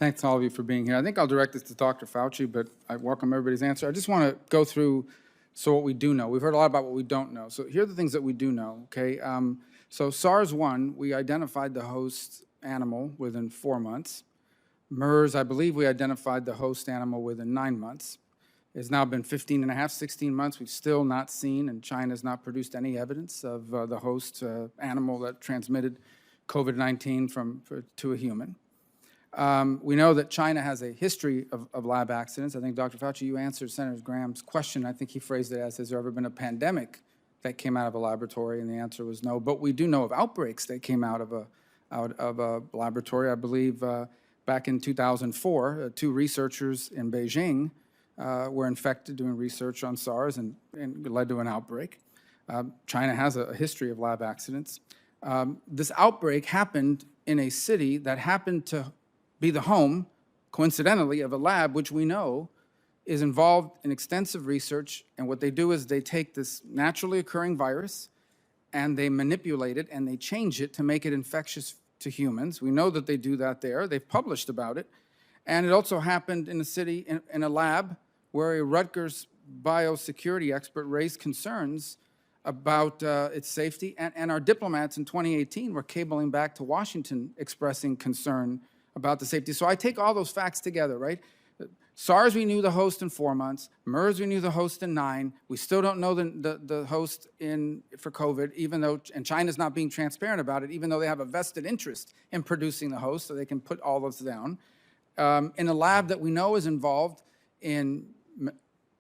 Thanks to all of you for being here. I think I'll direct this to Dr. Fauci, but I welcome everybody's answer. I just want to go through what we do know. We've heard a lot about what we don't know. So here are the things that we do know, okay? So SARS-1, we identified the host animal within 4 months. MERS, I believe we identified the host animal within 9 months. It's now been 15 and a half, 16 months. We've still not seen, and China's not produced any evidence of the host animal that transmitted COVID-19 to a human. We know that China has a history of lab accidents. I think, Dr. Fauci, you answered Senator Graham's question. I think he phrased it as, has there ever been a pandemic that came out of a laboratory? And the answer was no. But we do know of outbreaks that came out of a laboratory. I believe back in 2004, 2 researchers in Beijing were infected doing research on SARS and led to an outbreak. China has a history of lab accidents. This outbreak happened in a city that happened to be the home, coincidentally, of a lab which we know is involved in extensive research. And what they do is they take this naturally occurring virus and they manipulate it and they change it to make it infectious to humans. We know that they do that there. They've published about it. And it also happened in a city, in a lab, where a Rutgers biosecurity expert raised concerns about its safety. And our diplomats in 2018 were cabling back to Washington expressing concern about the safety. So I take all those facts together, right? SARS, we knew the host in 4 months. MERS, we knew the host in 9. We still don't know the host for COVID, even though, and China's not being transparent about it, even though they have a vested interest in producing the host, so they can put all those down. In a lab that we know is involved in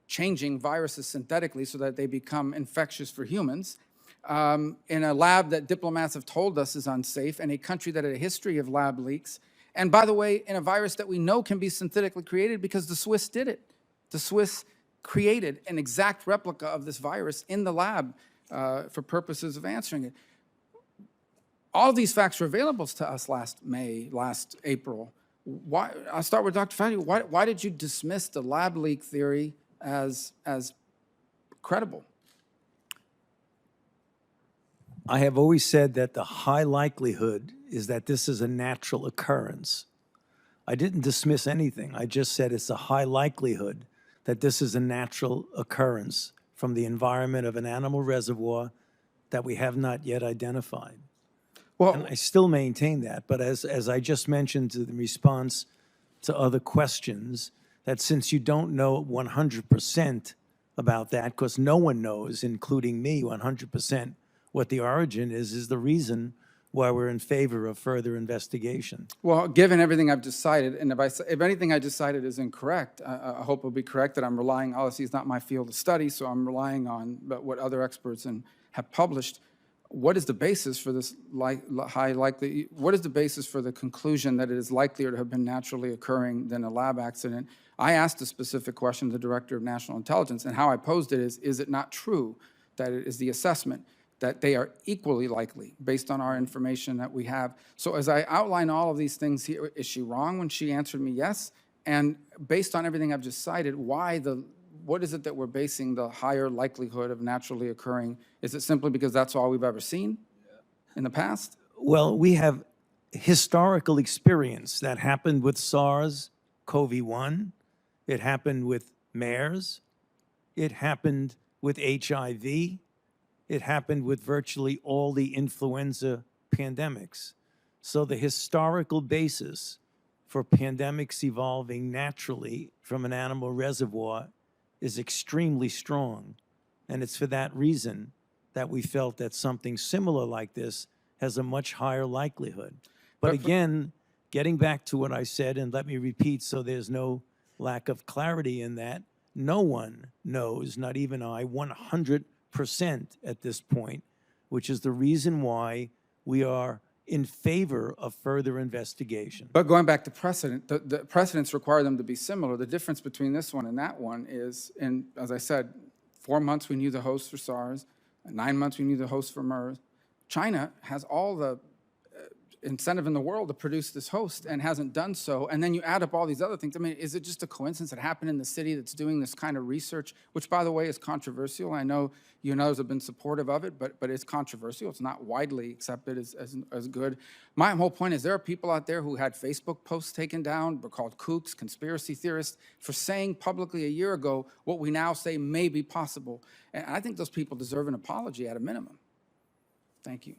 changing viruses synthetically so that they become infectious for humans, in a lab that diplomats have told us is unsafe, in a country that had a history of lab leaks, and by the way, in a virus that we know can be synthetically created because the Swiss did it. The Swiss created an exact replica of this virus in the lab for purposes of answering it. All of these facts were available to us last April. Why? I'll start with Dr. Fauci. Why did you dismiss the lab leak theory as credible? I have always said that the high likelihood is that this is a natural occurrence. I didn't dismiss anything. I just said it's a high likelihood that this is a natural occurrence from the environment of an animal reservoir that we have not yet identified. Well, and I still maintain that. But as I just mentioned in response to other questions, that since you don't know 100% about that, because no one knows, including me, 100%, what the origin is the reason why we're in favor of further investigation. Well, given everything I've just cited, and if anything I just cited is incorrect, I hope it'll be correct that I'm relying, obviously it's not my field of study, so I'm relying on what other experts have published. What is the basis for this what is the basis for the conclusion that it is likelier to have been naturally occurring than a lab accident? I asked a specific question to the Director of National Intelligence, and how I posed it is it not true that it is the assessment that they are equally likely based on our information that we have? So as I outline all of these things here, is she wrong when she answered me yes? And based on everything I've just cited, what is it that we're basing the higher likelihood of naturally occurring? Is it simply because that's all we've ever seen in the past? Well, we have historical experience that happened with SARS-CoV-1. It happened with MERS. It happened with HIV. It happened with virtually all the influenza pandemics. So the historical basis for pandemics evolving naturally from an animal reservoir is extremely strong. And it's for that reason that we felt that something similar like this has a much higher likelihood. But again, getting back to what I said, and let me repeat so there's no lack of clarity in that, no one knows, not even I, 100% at this point, which is the reason why we are in favor of further investigation. But going back to precedent, the precedents require them to be similar. The difference between this one and that one is, as I said, 4 months we knew the host for SARS, 9 months we knew the host for MERS. China has all the incentive in the world to produce this host and hasn't done so. And then you add up all these other things. I mean, is it just a coincidence that happened in the city that's doing this kind of research, which, by the way, is controversial? I know you and others have been supportive of it, but it's controversial. It's not widely accepted as good. My whole point is there are people out there who had Facebook posts taken down, were called kooks, conspiracy theorists, for saying publicly a year ago what we now say may be possible. And I think those people deserve an apology at a minimum. Thank you.